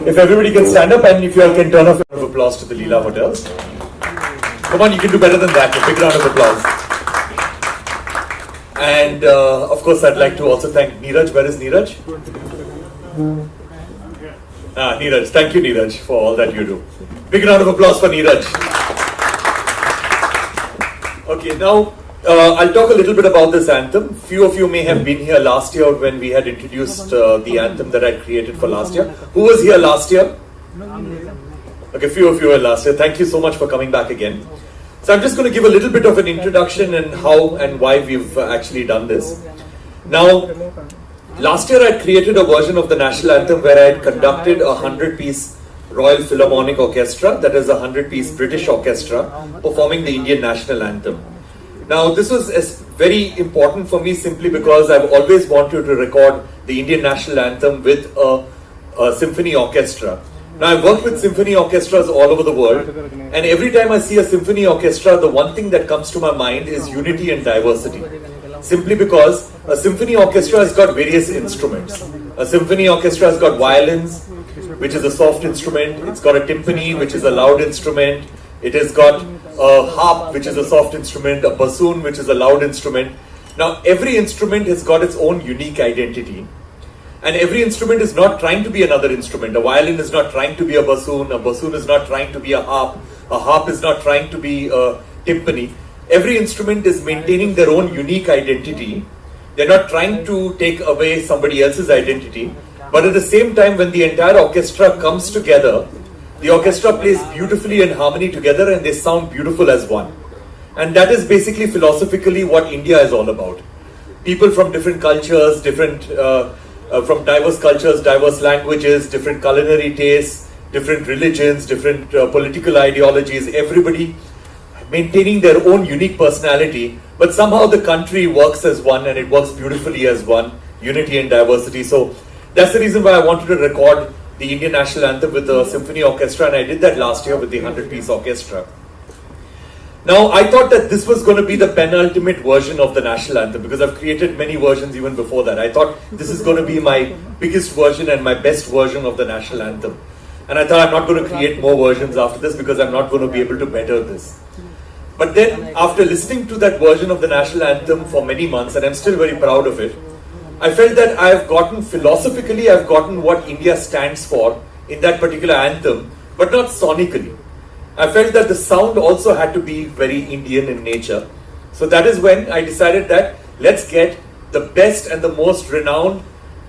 If everybody can stand up and if you all can turn off a round of applause to the Leela Hotels. Come on, you can do better than that. A big round of applause. And of course, I'd like to also thank Neeraj. Where is Neeraj? Neeraj. Thank you, Neeraj, for all that you do. Big round of applause for Neeraj. Okay, now I'll talk a little bit about this anthem. Few of you may have been here last year when we had introduced the anthem that I created for last year. Who was here last year? Okay, few of you were last year. Thank you so much for coming back again. So I'm just going to give a little bit of an introduction and how and why we've actually done this. Now, last year I created a version of the national anthem where I had conducted a 100-piece Royal Philharmonic Orchestra, that is a 100-piece British orchestra, performing the Indian national anthem. Now, this was very important for me simply because I've always wanted to record the Indian national anthem with a symphony orchestra. Now, I've worked with symphony orchestras all over the world, and every time I see a symphony orchestra, the one thing that comes to my mind is unity and diversity. Simply because a symphony orchestra has got various instruments. A symphony orchestra has got violins, which is a soft instrument. It's got a timpani, which is a loud instrument. It has got a harp, which is a soft instrument, a bassoon, which is a loud instrument. Now, every instrument has got its own unique identity. And every instrument is not trying to be another instrument. A violin is not trying to be a bassoon is not trying to be a harp is not trying to be a timpani. Every instrument is maintaining their own unique identity. They're not trying to take away somebody else's identity. But at the same time, when the entire orchestra comes together, the orchestra plays beautifully in harmony together and they sound beautiful as one. And that is basically philosophically what India is all about. People from different cultures, from diverse cultures, diverse languages, different culinary tastes, different religions, different political ideologies, everybody maintaining their own unique personality, but somehow the country works as one and it works beautifully as one, unity and diversity. So that's the reason why I wanted to record the Indian national anthem with a symphony orchestra, and I did that last year with the 100-piece orchestra. Now, I thought that this was going to be the penultimate version of the national anthem because I've created many versions even before that. I thought this is going to be my biggest version and my best version of the national anthem. And I thought I'm not going to create more versions after this because I'm not going to be able to better this. But then, after listening to that version of the national anthem for many months, and I'm still very proud of it, I felt that philosophically I've gotten what India stands for in that particular anthem, but not sonically. I felt that the sound also had to be very Indian in nature. So that is when I decided that let's get the best and the most renowned,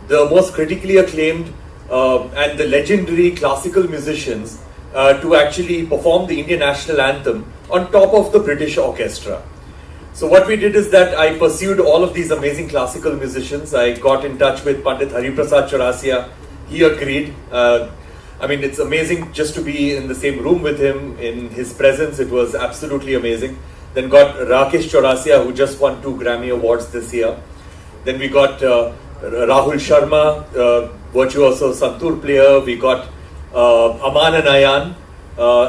the most critically acclaimed and the legendary classical musicians to actually perform the Indian national anthem on top of the British orchestra. So what we did is that I pursued all of these amazing classical musicians. I got in touch with Pandey Prasad Chaurasia. He agreed. I mean, it's amazing just to be in the same room with him, in his presence. It was absolutely amazing. Then got Rakesh Chaurasia, who just won 2 Grammy Awards this year. Then we got Rahul Sharma, virtuoso santoor player. We got Aman and Ayan,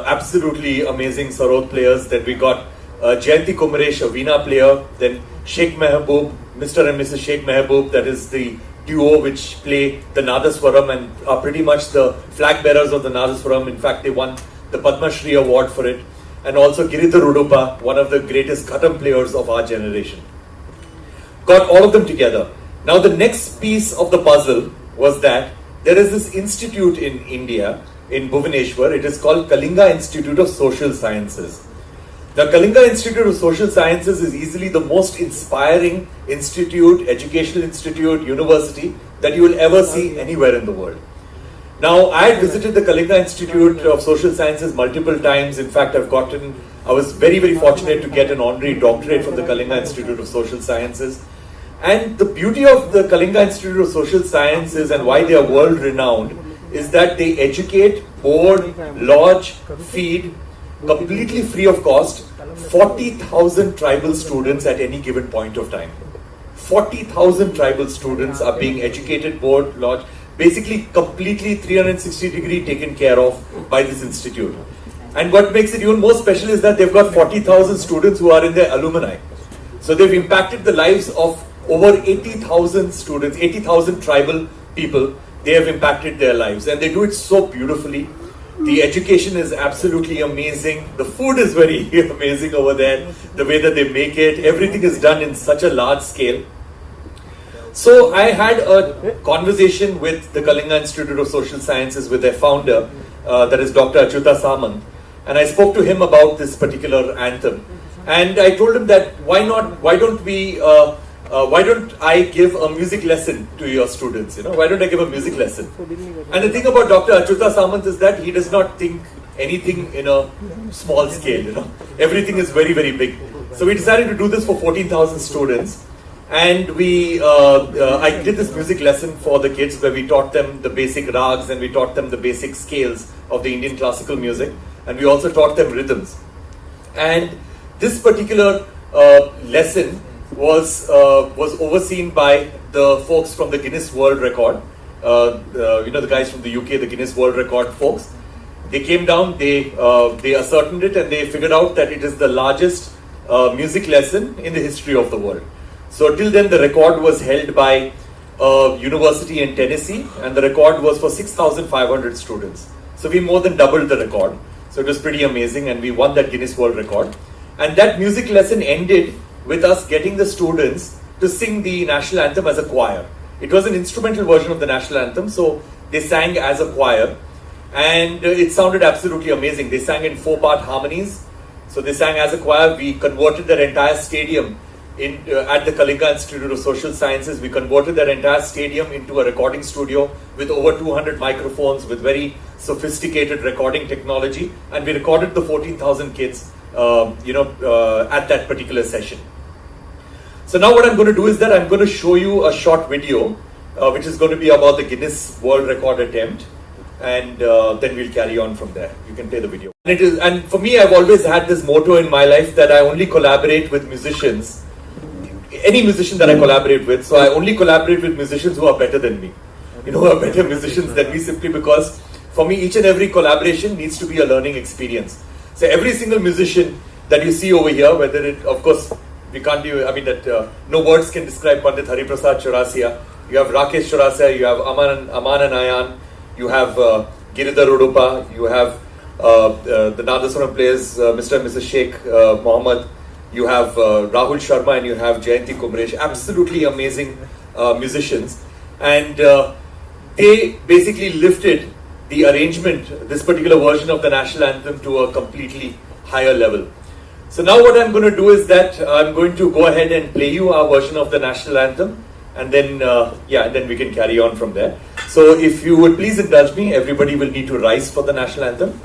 absolutely amazing sarod players. Then we got Jayanti Kumaresh, a veena player. Then Sheikh Mehboob, Mr. and Mrs. Sheikh Mehboob, that is the duo which play the Nadaswaram and are pretty much the flag bearers of the Nadaswaram. In fact, they won the Padma Shri award for it. And also Giridhar Udupa, one of the greatest Khatam players of our generation. Got all of them together. Now the next piece of the puzzle was that there is this institute in India, in Bhubaneswar. It is called Kalinga Institute of Social Sciences. The Kalinga Institute of Social Sciences is easily the most inspiring institute, educational institute, university that you will ever see anywhere in the world. Now, I had visited the Kalinga Institute of Social Sciences multiple times. In fact, I was very, very fortunate to get an honorary doctorate from the Kalinga Institute of Social Sciences. And the beauty of the Kalinga Institute of Social Sciences and why they are world renowned is that they educate, board, lodge, feed, completely free of cost, 40,000 tribal students at any given point of time. 40,000 tribal students are being educated, board, lodge, basically completely 360-degree taken care of by this institute. And what makes it even more special is that they've got 40,000 students who are in their alumni. So they've impacted the lives of over 80,000 students, 80,000 tribal people they have impacted their lives, and they do it so beautifully. The education is absolutely amazing. The food is very amazing over there. The way that they make it, everything is done in such a large scale. So I had a conversation with the Kalinga Institute of Social Sciences with their founder, that is Dr. Achyuta Samant, and I spoke to him about this particular anthem. And I told him that why don't I give a music lesson to your students? Why don't I give a music lesson? And the thing about Dr. Achyuta Samant is that he does not think anything in a small scale. Everything is very, very big. So we decided to do this for 14,000 students. And I did this music lesson for the kids where we taught them the basic rags and we taught them the basic scales of the Indian classical music, and we also taught them rhythms. And this particular lesson was overseen by the folks from the Guinness World Record. The guys from the UK, the Guinness World Record folks. They came down, they ascertained it, and they figured out that it is the largest music lesson in the history of the world. So till then, the record was held by a university in Tennessee, and the record was for 6,500 students. So we more than doubled the record. So it was pretty amazing, and we won that Guinness World Record. And that music lesson ended with us getting the students to sing the national anthem as a choir. It was an instrumental version of the national anthem, so they sang as a choir, and it sounded absolutely amazing. They sang in 4-part harmonies. So they sang as a choir. We converted their entire stadium at the Kalinga Institute of Social Sciences. We converted that entire stadium into a recording studio with over 200 microphones, with very sophisticated recording technology, and we recorded the 14,000 kids at that particular session. So now what I'm going to do is that I'm going to show you a short video which is going to be about the Guinness World Record attempt, and then we'll carry on from there. You can play the video. And for me, I've always had this motto in my life that I only collaborate with musicians, any musician that I collaborate with. So I only collaborate with musicians who are better than me, who are better musicians than me, simply because for me each and every collaboration needs to be a learning experience. So every single musician that you see over here, whether it, of course, we can't do, no words can describe Pandit Hari Prasad Chaurasia. You have Rakesh Chaurasia, you have Aman Anayan, you have Giridhar Udupa, you have the Nadaswaram players, Mr. and Mrs. Sheikh Mohammed, you have Rahul Sharma, and you have Jayanti Kumresh. Absolutely amazing musicians. And they basically lifted the arrangement, this particular version of the national anthem, to a completely higher level. So now what I'm going to do is that I'm going to go ahead and play you our version of the national anthem, and then then we can carry on from there. So if you would please indulge me, everybody will need to rise for the national anthem.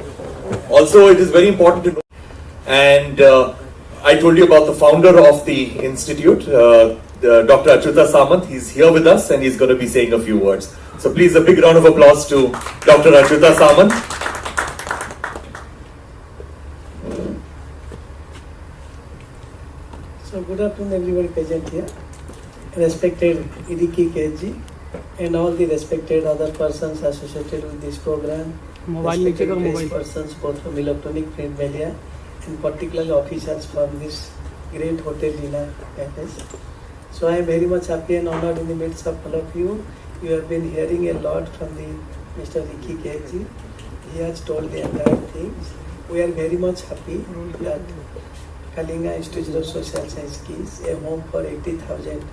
Also, it is very important to know, and I told you about the founder of the institute, Dr. Achyuta Samant. He's here with us, and he's going to be saying a few words. So please, a big round of applause to Dr. Achyuta Samant. So good afternoon everybody present here, respected Adhikari KG and all the respected other persons associated with this program, respected press persons both from electronic print media and particularly officials from this great hotel dinner package. So I am very much happy and honored in the midst of all of you. You have been hearing a lot from the Mr. Ricky KG. He has told the entire things. We are very much happy that Kalinga Institute of Social Science is a home for 80,000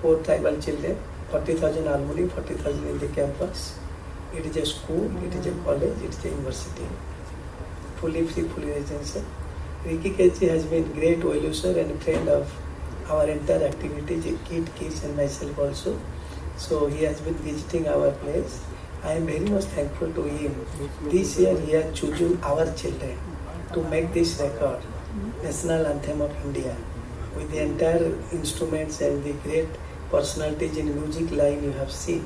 poor tribal children, 40,000 alumni, 40,000 in the campus. It is a school, it is a college, it is a university. Fully free, fully residential. Ricky KG has been great well-wisher and friend of our entire activities, kids and myself also. So he has been visiting our place. I am very much thankful to him. This year he has chosen our children to make this record, National Anthem of India, with the entire instruments and the great personalities in music line you have seen.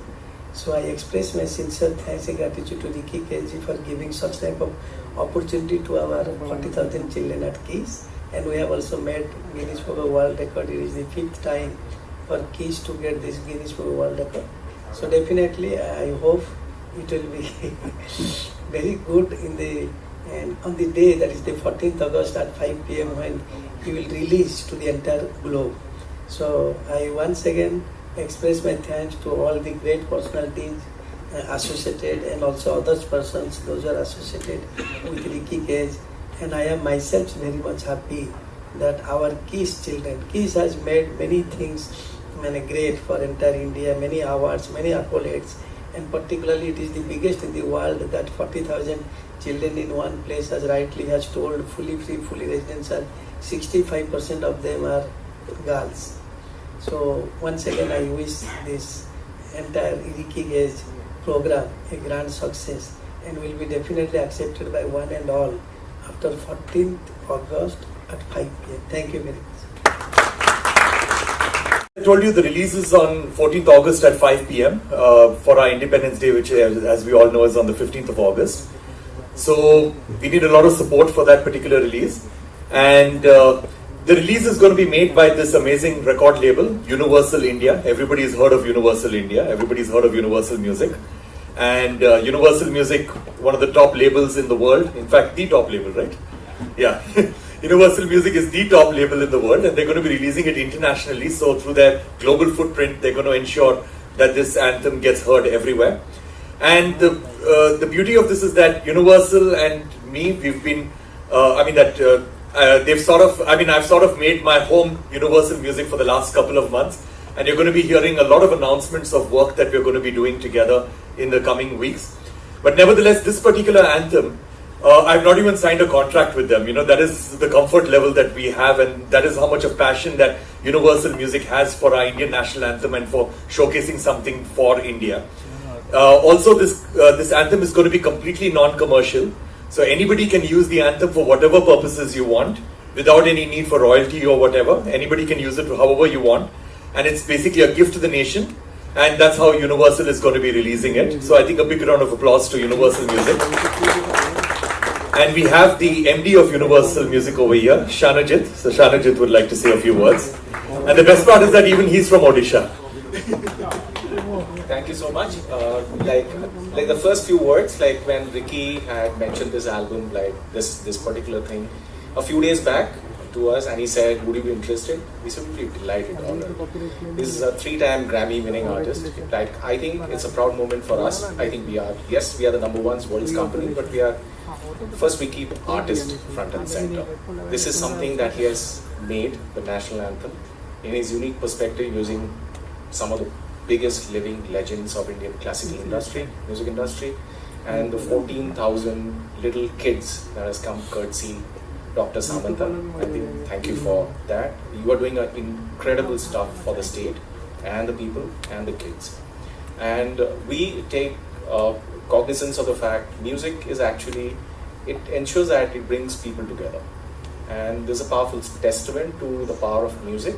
So I express my sincere thanks and gratitude to Ricky KG for giving such type of opportunity to our 40,000 children at KISS. And we have also made Guinness Book of World Record. It is the 5th time for KISS to get this Guinness Book of World Record. So definitely I hope it will be very good and on the day, that is the 14th August at 5 p.m. when he will release to the entire globe. So I once again express my thanks to all the great personalities associated, and also other persons, those who are associated with Ricky Cage. And I am myself very much happy that our KISS children, KISS has made many things great for entire India, many awards, many accolades, and particularly it is the biggest in the world that 40,000 children in one place, as rightly has told, fully free, fully residential, 65% of them are girls. So once again I wish this entire Ricky Cage program a grand success and will be definitely accepted by one and all after 14th August at 5 p.m. Thank you very much. I told you the release is on 14th August at 5 p.m. For our Independence Day, which as we all know is on the 15th of August. So we need a lot of support for that particular release. And the release is going to be made by this amazing record label, Universal India. Everybody's heard of Universal India. Everybody's heard of Universal Music. And Universal Music, one of the top labels in the world. In fact, the top label, right? Yeah. Universal Music is the top label in the world, and they're going to be releasing it internationally. So through their global footprint, they're going to ensure that this anthem gets heard everywhere. And the beauty of this is that Universal and me, we've been, I've sort of made my home Universal Music for the last couple of months, and you're going to be hearing a lot of announcements of work that we're going to be doing together in the coming weeks. But nevertheless, this particular anthem, I've not even signed a contract with them. That is the comfort level that we have, and that is how much of passion that Universal Music has for our Indian national anthem and for showcasing something for India. Also, this anthem is going to be completely non-commercial. So anybody can use the anthem for whatever purposes you want, without any need for royalty or whatever. Anybody can use it however you want. And it's basically a gift to the nation. And that's how Universal is going to be releasing it. So I think a big round of applause to Universal Music. And we have the MD of Universal Music over here, Shanajit. So Shanajit would like to say a few words. And the best part is that even he's from Odisha. Thank you so much. Like the first few words, like when Ricky had mentioned this album, like this particular thing, a few days back to us, and he said, "Would you be interested?" We said, "We'd be delighted, honored." This is a 3-time Grammy-winning artist. Like, I think it's a proud moment for us. I think we are the number one world's company, but we are first. We keep artist front and center. This is something that he has made, the national anthem, in his unique perspective, using some of the biggest living legends of Indian classical industry, music industry, and the 14,000 little kids that has come courtesy Dr. Samantha. I think thank you for that. You are doing incredible stuff for the state and the people and the kids. And we take cognizance of the fact music is actually, it ensures that it brings people together. And this is a powerful testament to the power of music.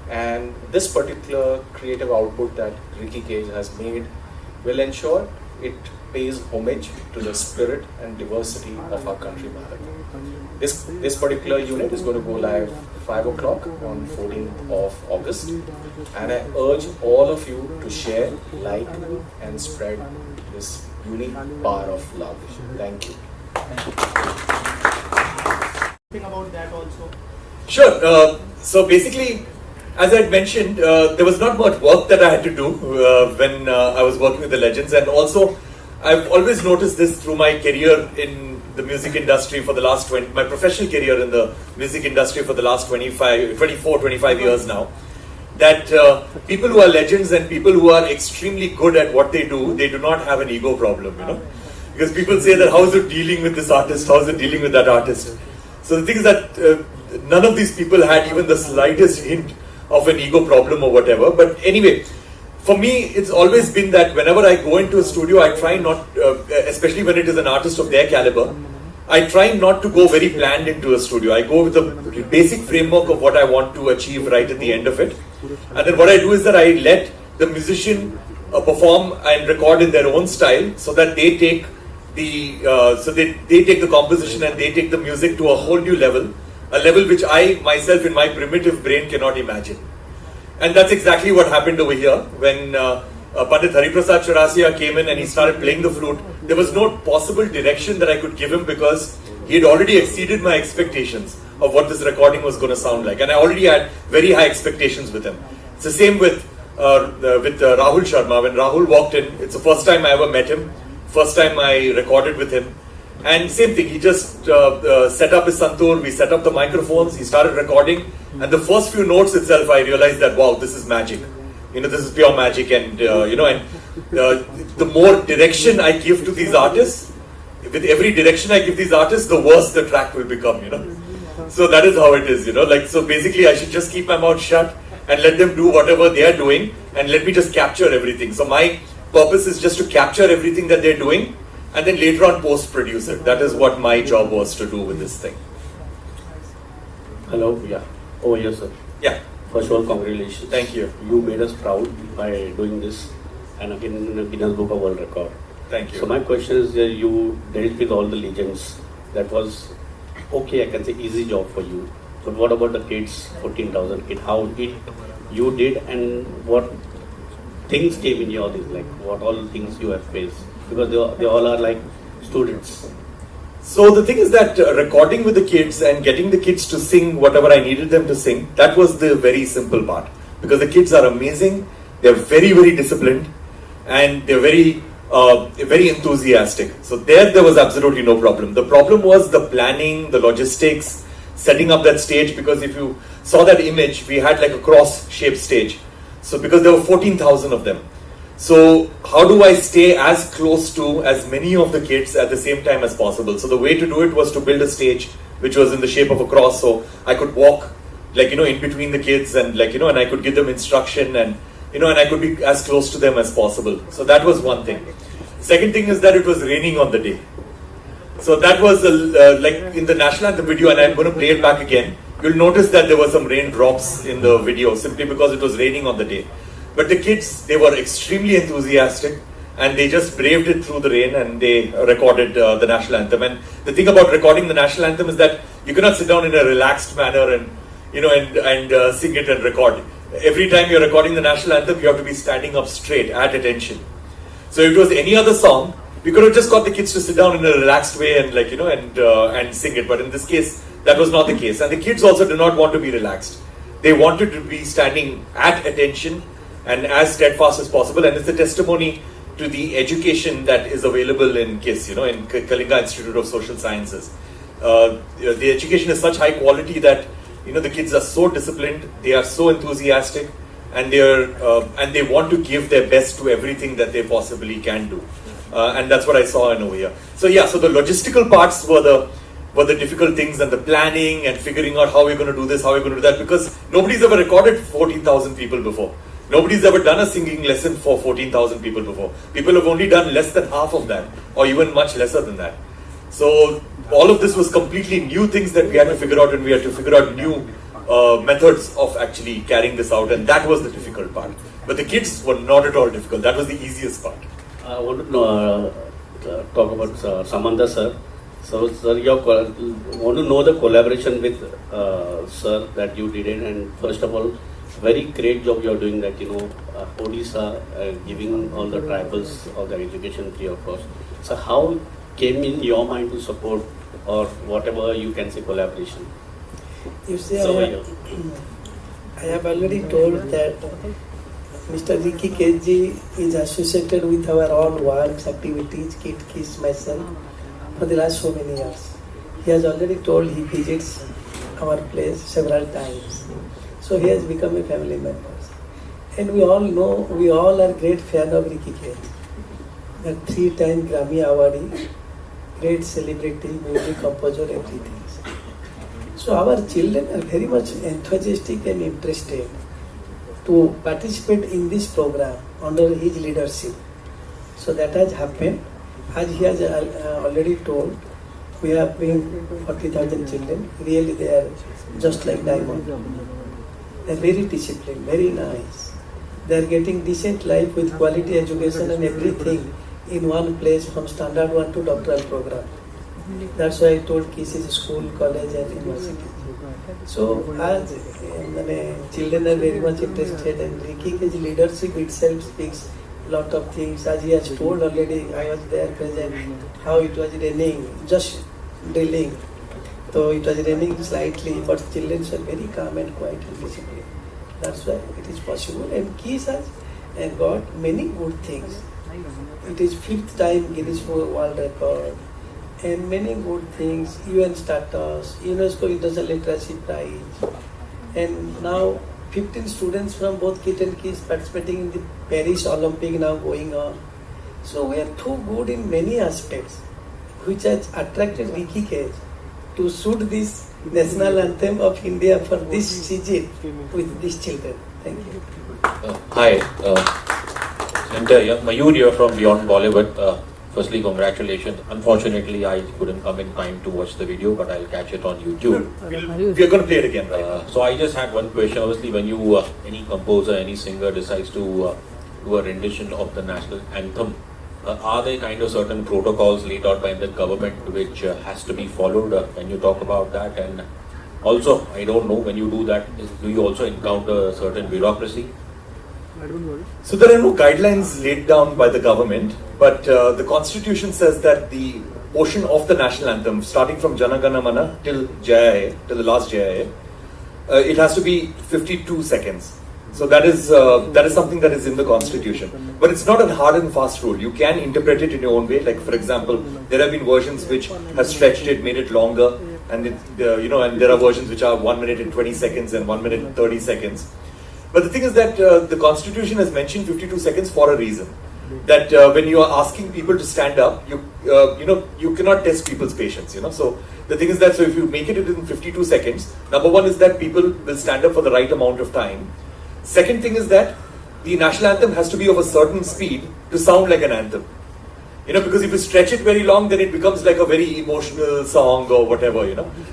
And this particular creative output that Ricky Cage has made will ensure it pays homage to the spirit and diversity of our country, Bharat. This particular unit is going to go live 5 o'clock on 14th of August. And I urge all of you to share, like, and spread this unique power of love. Thank you. About that also. Sure. So basically, as I had mentioned, there was not much work that I had to do when I was working with the legends, and also I've always noticed this through my career in the music industry for the last my professional career in the music industry for the last 25 years now, that people who are legends and people who are extremely good at what they do not have an ego problem, because people say that how is it dealing with this artist, how is it dealing with that artist. So the thing is that none of these people had even the slightest hint of an ego problem or whatever. But anyway, for me, it's always been that whenever I go into a studio, I try not, especially when it is an artist of their caliber, I try not to go very planned into a studio. I go with the basic framework of what I want to achieve right at the end of it. And then what I do is that I let the musician perform and record in their own style, so that they take they take the composition and they take the music to a whole new level, a level which I myself in my primitive brain cannot imagine. And that's exactly what happened over here when Pandey Prasad Chaurasia came in and he started playing the flute. There was no possible direction that I could give him, because he had already exceeded my expectations of what this recording was going to sound like, and I already had very high expectations with him. It's the same with Rahul Sharma. When Rahul walked in, it's the first time I ever met him, first time I recorded with him. And same thing, he just set up his santoor, we set up the microphones, he started recording, and the first few notes itself I realized that wow, this is magic. This is pure magic, and the more direction I give to these artists, with every direction I give these artists, the worse the track will become, So that is how it is, so basically I should just keep my mouth shut and let them do whatever they are doing, and let me just capture everything. So my purpose is just to capture everything that they're doing, and then later on post-produce it. That is what my job was to do with this thing. Hello, yeah. Over here, sir. Yeah. First of all, congratulations. Thank you. You made us proud by doing this, and again in the Guinness Book of World Record. Thank you. So my question is, you dealt with all the legends. That was, okay, I can say easy job for you. But what about the kids, 14,000 kids? How you did, and what things came in your life? Like what all things you have faced? Because they all are like students. So the thing is that recording with the kids and getting the kids to sing whatever I needed them to sing, that was the very simple part. Because the kids are amazing, they're very, very disciplined, and they're very, very enthusiastic. So there was absolutely no problem. The problem was the planning, the logistics, setting up that stage, because if you saw that image, we had like a cross-shaped stage. So because there were 14,000 of them. So how do I stay as close to as many of the kids at the same time as possible? So the way to do it was to build a stage which was in the shape of a cross, so I could walk in between the kids, and and I could give them instruction, and and I could be as close to them as possible. So that was one thing. Second thing is that it was raining on the day. So that was like in the National Anthem video, and I'm going to play it back again. You'll notice that there were some raindrops in the video simply because it was raining on the day. But the kids, they were extremely enthusiastic, and they just braved it through the rain, and they recorded the National Anthem. And the thing about recording the National Anthem is that you cannot sit down in a relaxed manner and sing it and record. Every time you're recording the National Anthem, you have to be standing up straight, at attention. So if it was any other song, we could have just got the kids to sit down in a relaxed way and and sing it. But in this case, that was not the case. And the kids also did not want to be relaxed. They wanted to be standing at attention and as steadfast as possible. And it's a testimony to the education that is available in KISS, in Kalinga Institute of Social Sciences. The education is such high quality that, the kids are so disciplined, they are so enthusiastic, and they want to give their best to everything that they possibly can do. And that's what I saw in over here. So yeah, so the logistical parts were the difficult things, and the planning and figuring out how we're going to do this, how we're going to do that, because nobody's ever recorded 14,000 people before. Nobody's ever done a singing lesson for 14,000 people before. People have only done less than half of that, or even much lesser than that. So all of this was completely new things that we had to figure out, and we had to figure out new methods of actually carrying this out, and that was the difficult part. But the kids were not at all difficult. That was the easiest part. I want to talk about Samantha sir. So sir, want to know the collaboration with sir that you did it, and first of all, very great job you are doing that, Odisha giving all the tribals all the education free of cost. So how came in your mind to support, or whatever you can say, collaboration? You see, So I have already told that Mr. Ricky KG is associated with our all works, activities, Kit, Kiss, myself, for the last so many years. He has already told he visits our place several times. So he has become a family member. And we all know, we all are great fan of Ricky KG. A 3-time Grammy awardee, great celebrity, music composer, everything. So our children are very much enthusiastic and interested to participate in this program under his leadership. So that has happened. As he has already told, we have been 40,000 children. Really, they are just like diamond. They are very disciplined, very nice. They are getting decent life with quality education and everything in one place, from standard 1 to doctoral program. That's why I told KISS is school, college and university. So as children are very much interested, and Ricky's leadership itself speaks a lot of things. As he has told already, I was there present, how it was raining, just drilling. So it was raining slightly, but children were very calm and quiet and disciplined. That's why it is possible. And Keys has got many good things. It is 5th time Guinness World Record and many good things, UN status, UNESCO International Literacy Prize, and now 15 students from both Kit and Keys participating in the Paris Olympic now going on. So we are too good in many aspects, which has attracted Ricky Cage to shoot this national anthem of India for this season with these children. Thank you. Hi, Mayur here from Beyond Bollywood. Firstly, congratulations. Unfortunately, I couldn't come in time to watch the video, but I'll catch it on YouTube. We're going to play it again, right? So I just had one question. Obviously, when you, any composer, any singer decides to do a rendition of the national anthem, are there kind of certain protocols laid out by the government which has to be followed? Can you talk about that? And also, I don't know, when you do that, do you also encounter certain bureaucracy? So there are no guidelines laid down by the government, but the constitution says that the portion of the national anthem, starting from Jana Gana Mana till Jaya, till the last Jaya, it has to be 52 seconds. So that is something that is in the constitution. But it's not a hard and fast rule. You can interpret it in your own way. Like, for example, there have been versions which have stretched it, made it longer, and and there are versions which are 1 minute and 20 seconds and 1 minute and 30 seconds. But the thing is that the constitution has mentioned 52 seconds for a reason. That when you are asking people to stand up, you cannot test people's patience. So the thing is that, so if you make it in 52 seconds, number one is that people will stand up for the right amount of time. Second thing is that the national anthem has to be of a certain speed to sound like an anthem. Because if you stretch it very long, then it becomes like a very emotional song or whatever.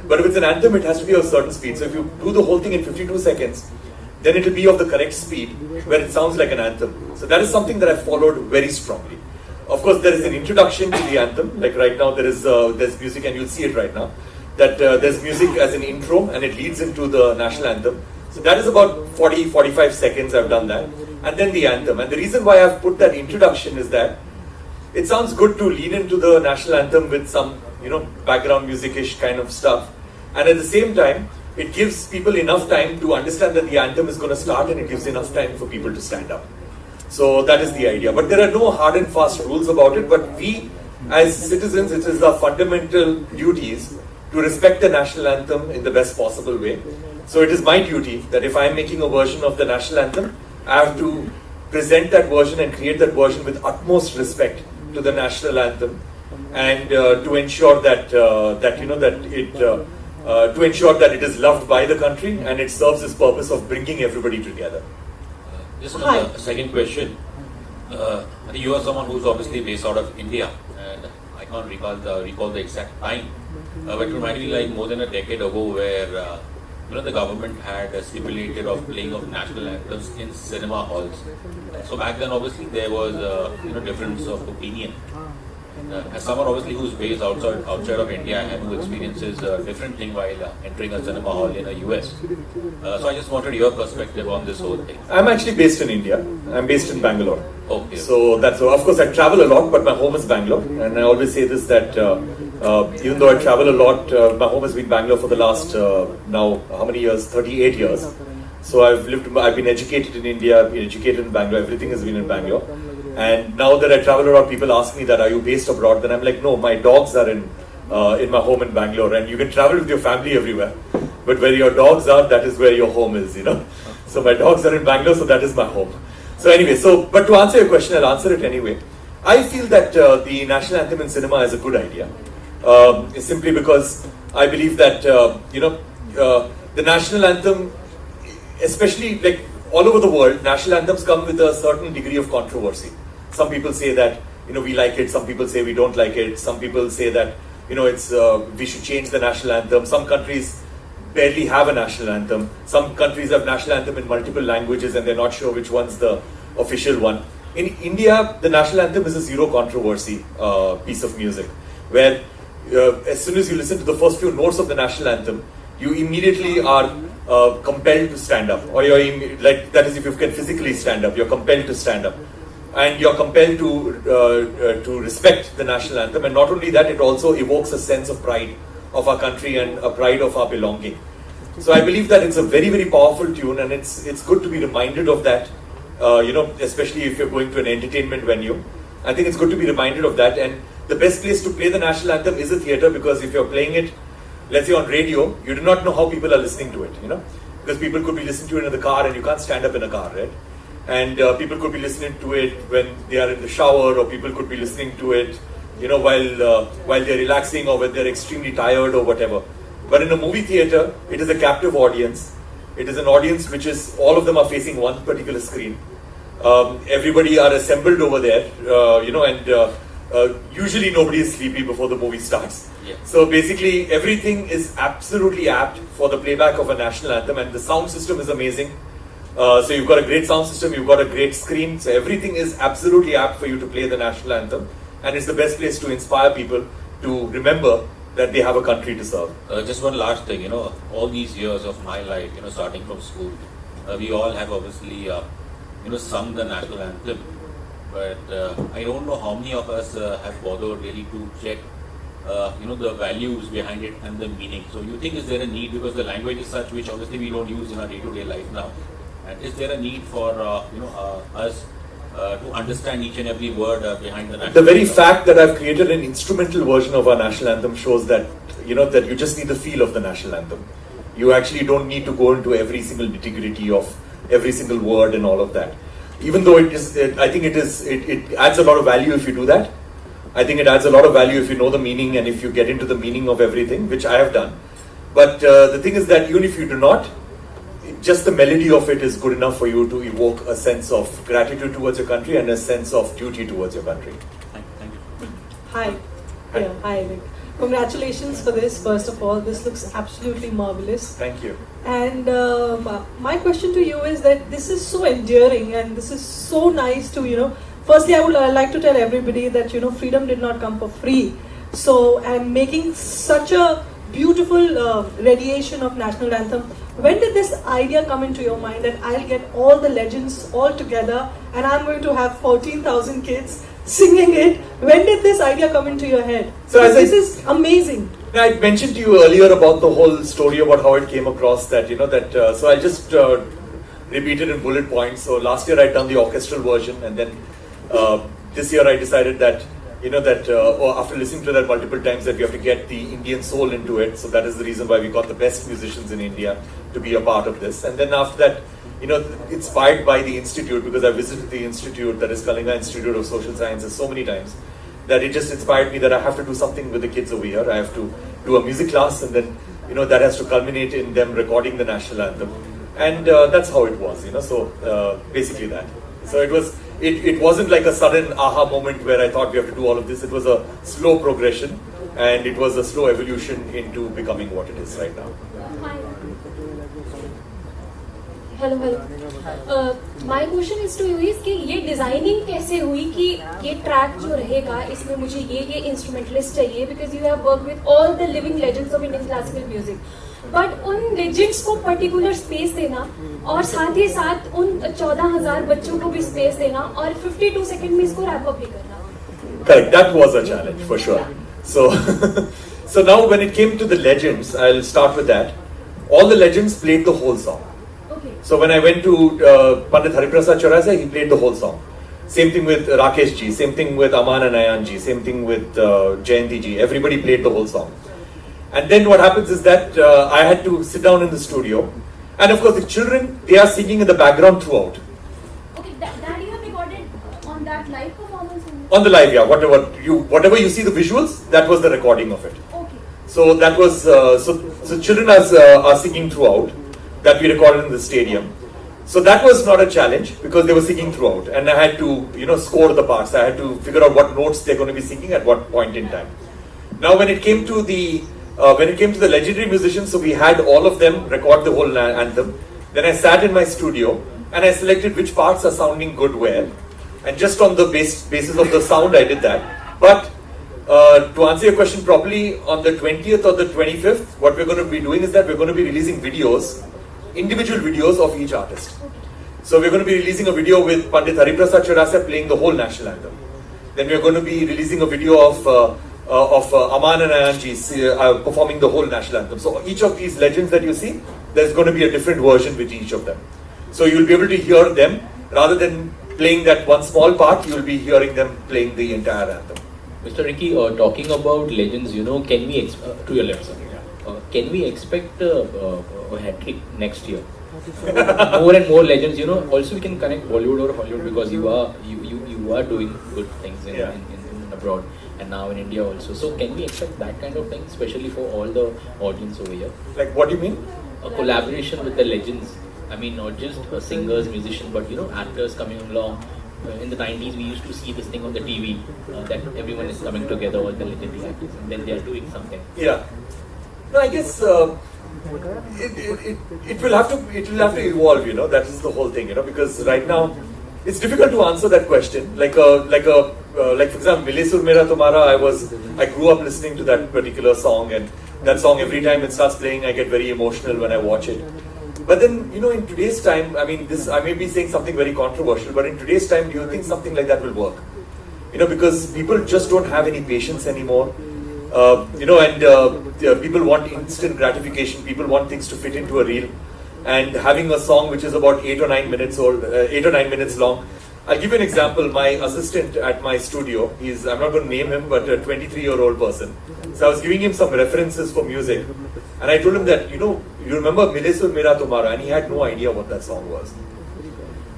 But if it's an anthem, it has to be of a certain speed. So if you do the whole thing in 52 seconds, then it will be of the correct speed where it sounds like an anthem. So that is something that I followed very strongly. Of course, there is an introduction to the anthem. Like right now, there's music, and you'll see it right now. That there's music as an intro, and it leads into the national anthem. So that is about 40-45 seconds I've done that. And then the anthem. And the reason why I've put that introduction is that it sounds good to lean into the national anthem with some, background music-ish kind of stuff. And at the same time, it gives people enough time to understand that the anthem is going to start, and it gives enough time for people to stand up. So that is the idea. But there are no hard and fast rules about it. But we, as citizens, it is our fundamental duties to respect the national anthem in the best possible way. So it is my duty that if I am making a version of the national anthem, I have to present that version and create that version with utmost respect to the national anthem, and to ensure that it is loved by the country and it serves its purpose of bringing everybody together. Just a second question. You are someone who's obviously based out of India, and I can't recall the exact time, but it reminded me like more than a decade ago where the government had stipulated of playing of national anthems in cinema halls. So back then, obviously, there was difference of opinion. As someone obviously who's based outside of India and who experiences a different thing while entering a cinema hall in the US. So I just wanted your perspective on this whole thing. I'm actually based in India. I'm based in Bangalore. Okay. So of course I travel a lot, but my home is Bangalore. And I always say this, that even though I travel a lot, my home has been Bangalore for the last, now how many years? 38 years. So I've been educated in India, I've been educated in Bangalore, everything has been in Bangalore. And now that I travel around, people ask me that, are you based abroad? Then I'm like, no, my dogs are in my home in Bangalore. And you can travel with your family everywhere, but where your dogs are, that is where your home is, So my dogs are in Bangalore, so that is my home. So anyway, but to answer your question, I'll answer it anyway. I feel that the national anthem in cinema is a good idea. Simply because I believe that, the national anthem, especially like all over the world, national anthems come with a certain degree of controversy. Some people say that, we like it. Some people say we don't like it. Some people say that, we should change the national anthem. Some countries barely have a national anthem. Some countries have national anthem in multiple languages and they're not sure which one's the official one. In India, the national anthem is a zero controversy piece of music, where as soon as you listen to the first few notes of the national anthem, you immediately are compelled to stand up, or that is, if you can physically stand up, you're compelled to stand up, and you're compelled to respect the national anthem. And not only that, it also evokes a sense of pride of our country and a pride of our belonging. So I believe that it's a very, very powerful tune, and it's good to be reminded of that, especially if you're going to an entertainment venue. I think it's good to be reminded of that, and the best place to play the national anthem is a theatre, because if you're playing it, let's say on radio, you do not know how people are listening to it, because people could be listening to it in the car, and you can't stand up in a car, right? And people could be listening to it when they are in the shower, or people could be listening to it, while they're relaxing, or when they're extremely tired or whatever. But in a movie theatre, it is a captive audience. It is an audience which is, all of them are facing one particular screen. Everybody are assembled over there, and usually nobody is sleepy before the movie starts. Yeah. So basically, everything is absolutely apt for the playback of a national anthem, and the sound system is amazing. So you've got a great sound system, you've got a great screen, so everything is absolutely apt for you to play the national anthem, and it's the best place to inspire people to remember that they have a country to serve. Just one last thing, all these years of my life, starting from school, we all have obviously, sung the national anthem, but I don't know how many of us have bothered really to check, the values behind it and the meaning. So you think, is there a need, because the language is such which obviously we don't use in our day-to-day life now, and is there a need for, us to understand each and every word behind the national anthem? The very fact that I've created an instrumental version of our national anthem shows that, that you just need the feel of the national anthem. You actually don't need to go into every single nitty-gritty of every single word and all of that. Even though I think it adds a lot of value if you do that. I think it adds a lot of value if you know the meaning and if you get into the meaning of everything, which I have done. But the thing is that even if you do not, just the melody of it is good enough for you to evoke a sense of gratitude towards your country and a sense of duty towards your country. Thank you. Hi. Hi. Yeah, hi, Vic. Congratulations for this, first of all. This looks absolutely marvelous. Thank you. And my question to you is that this is so endearing and this is so nice to, firstly, I would like to tell everybody that, freedom did not come for free. So, and making such a beautiful radiation of national anthem. When did this idea come into your mind that I'll get all the legends all together and I'm going to have 14,000 kids singing it? When did this idea come into your head? So this is amazing. I mentioned to you earlier about the whole story about how it came across that, so I'll just repeat it in bullet points. So last year I'd done the orchestral version, and then this year I decided that, after listening to that multiple times, that we have to get the Indian soul into it. So that is the reason why we got the best musicians in India to be a part of this. And then after that, inspired by the institute, because I visited the institute, that is Kalinga Institute of Social Sciences, so many times, that it just inspired me that I have to do something with the kids over here. I have to do a music class, and then, that has to culminate in them recording the national anthem. And that's how it was, so basically that. So it wasn't like a sudden aha moment where I thought we have to do all of this. It was a slow progression, and it was a slow evolution into becoming what it is right now. Hello my question is to you is कि ये designing कैसे हुई कि ये track जो रहेगा इसमें मुझे ये इंस्ट्रूमेंटलिस्ट चाहिए, because you have work with all the living legends of Indian classical music, but उन लेजेंड्स को पर्टिकुलर स्पेस देना और साथ ही साथ उन 14,000 बच्चों को भी स्पेस देना और 52 सेकंड में इसको रैप अप भी करना. Correct, that was a challenge for sure. So so now when it came to the legends, I'll start with that. All the legends played the whole song. So when I went to Pandey Prasad Chaurasia, he played the whole song. Same thing with Rakesh ji, same thing with Aman and Ayan ji, same thing with Jayanti ji. Everybody played the whole song. And then what happens is that I had to sit down in the studio, and of course the children, they are singing in the background throughout. Okay, that you have recorded on that live performance? On the live, yeah. Whatever you see the visuals, that was the recording of it. Okay. So that was so children are singing throughout. That we recorded in the stadium. So that was not a challenge because they were singing throughout, and I had to score the parts. I had to figure out what notes they're going to be singing at what point in time. Now when it came to the legendary musicians, so we had all of them record the whole anthem. Then I sat in my studio and I selected which parts are sounding good where, and just on the basis of the sound I did that. But to answer your question properly, on the 20th or the 25th, what we're going to be doing is that we're going to be releasing videos, individual videos of each artist. So we're going to be releasing a video with Pandey Prasad Chaurasia playing the whole national anthem. Then we're going to be releasing a video of Aman and Ayan ji performing the whole national anthem. So each of these legends that you see, there's going to be a different version with each of them. So you'll be able to hear them rather than playing that one small part. You'll be hearing them playing the entire anthem. Mr. Ricky, talking about legends, can we to your left, sir. Can we expect a hat trick next year? More and more legends, Also, we can connect Bollywood or Hollywood because you are doing good things in abroad and now in India also. So, can we expect that kind of thing, especially for all the audience over here? Like, what do you mean? A collaboration with the legends. I mean, not just singers, musicians, but actors coming along. In the 90s, we used to see this thing on the TV that everyone is coming together, all the legendary actors, and then they are doing something. Yeah. No, I guess it will have to evolve. That is the whole thing. Because right now it's difficult to answer that question. Like for example, Mile Sur Mera Tumhara. I grew up listening to that particular song, and that song every time it starts playing, I get very emotional when I watch it. But then, in today's time, I may be saying something very controversial, but in today's time, do you think something like that will work? Because people just don't have any patience anymore. People want instant gratification. People want things to fit into a reel. And having a song which is about 8 or 9 minutes long. I'll give you an example. My assistant at my studio, I'm not going to name him, but a 23-year-old person. So I was giving him some references for music. And I told him that, you remember Mile Sur Mera Tumhara, and he had no idea what that song was.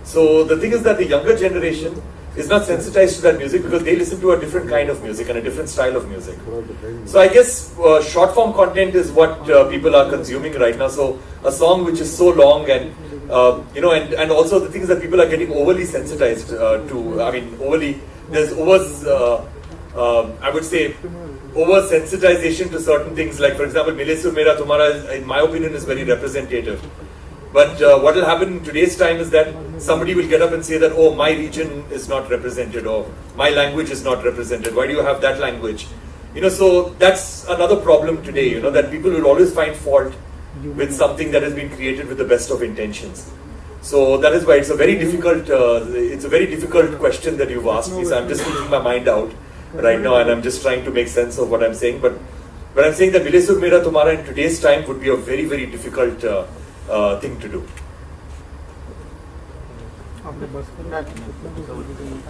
So the thing is that the younger generation is not sensitized to that music because they listen to a different kind of music and a different style of music. So I guess short form content is what people are consuming right now. So a song which is so long and and also the thing is that people are getting overly sensitized there's over-sensitization to certain things. Like, for example, Mile Sur Mera Tumhara, in my opinion, is very representative. But what will happen in today's time is that somebody will get up and say that, oh, my region is not represented, or my language is not represented. Why do you have that language? So that's another problem today, that people will always find fault with something that has been created with the best of intentions. So that is why it's a very difficult question that you've asked me. So I'm just keeping my mind out right now, and I'm just trying to make sense of what I'm saying. But I'm saying that Mile Sur Mera Tumhara in today's time would be a very, very difficult thing to do.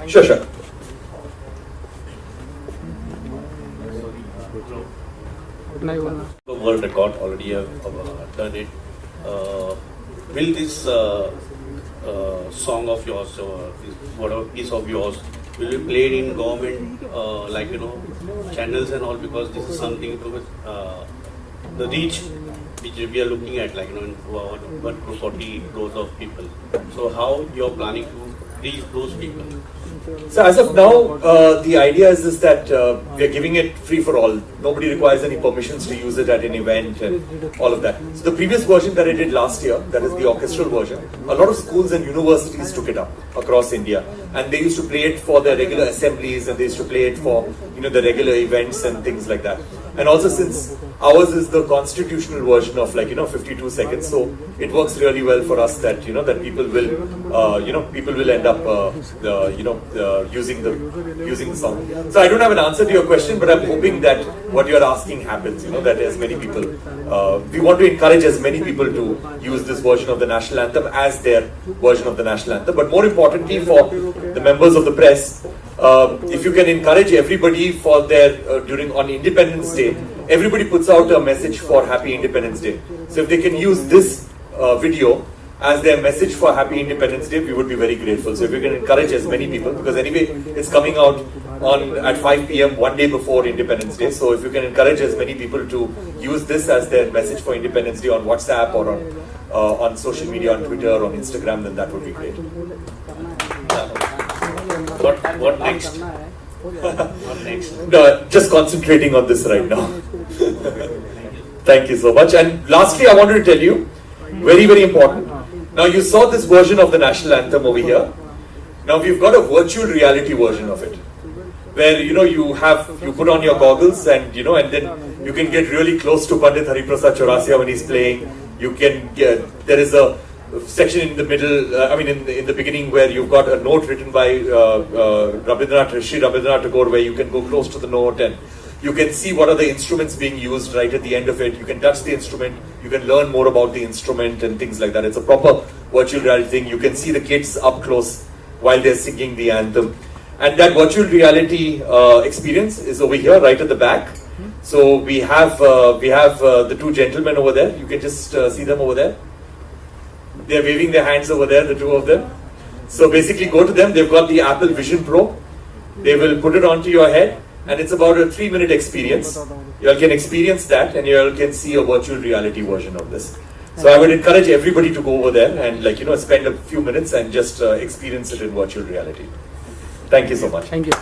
Sure. The world record already have done it. Will this song of yours, whatever piece of yours, will be played in government, channels and all? Because this is something to do with the reach which we are looking at, in 140 crores of people. So how you are planning to reach those people? So as of now, the idea is that we are giving it free for all. Nobody requires any permissions to use it at an event and all of that. So the previous version that I did last year, that is the orchestral version, a lot of schools and universities took it up across India, and they used to play it for their regular assemblies, and they used to play it for the regular events and things like that. And also, since ours is the constitutional version of 52 seconds, so it works really well for us that that people will end up using the song. So I don't have an answer to your question, but I'm hoping that what you're asking happens. That as many people, we want to encourage as many people to use this version of the national anthem as their version of the national anthem. But more importantly, for the members of the press, if you can encourage everybody for their on Independence Day, everybody puts out a message for Happy Independence Day. So if they can use this video as their message for Happy Independence Day, we would be very grateful. So if you can encourage as many people, because anyway it's coming out at 5 p.m. one day before Independence Day. So if you can encourage as many people to use this as their message for Independence Day on WhatsApp or on social media, on Twitter, on Instagram, then that would be great. What next? What next? No, just concentrating on this right now. Thank you so much. And lastly, I wanted to tell you, very, very important. Now you saw this version of the national anthem over here. Now we've got a virtual reality version of it, where you put on your goggles and then you can get really close to Pandey Prasad Chaurasia when he's playing. There is a section in the middle, in the beginning, where you've got a note written by Sri Rabindranath Tagore, where you can go close to the note and You can see what are the instruments being used right at the end of it. You can touch the instrument. You can learn more about the instrument and things like that. It's a proper virtual reality thing. You can see the kids up close while they're singing the anthem. And that virtual reality experience is over here, right at the back. So we have the two gentlemen over there. You can just see them over there. They're waving their hands over there, the two of them. So basically go to them. They've got the Apple Vision Pro. They will put it onto your head, and it's about a 3-minute experience. You all can experience that, and you all can see a virtual reality version of this. So I would encourage everybody to go over there and spend a few minutes and just experience it in virtual reality. Thank you so much. Thank you.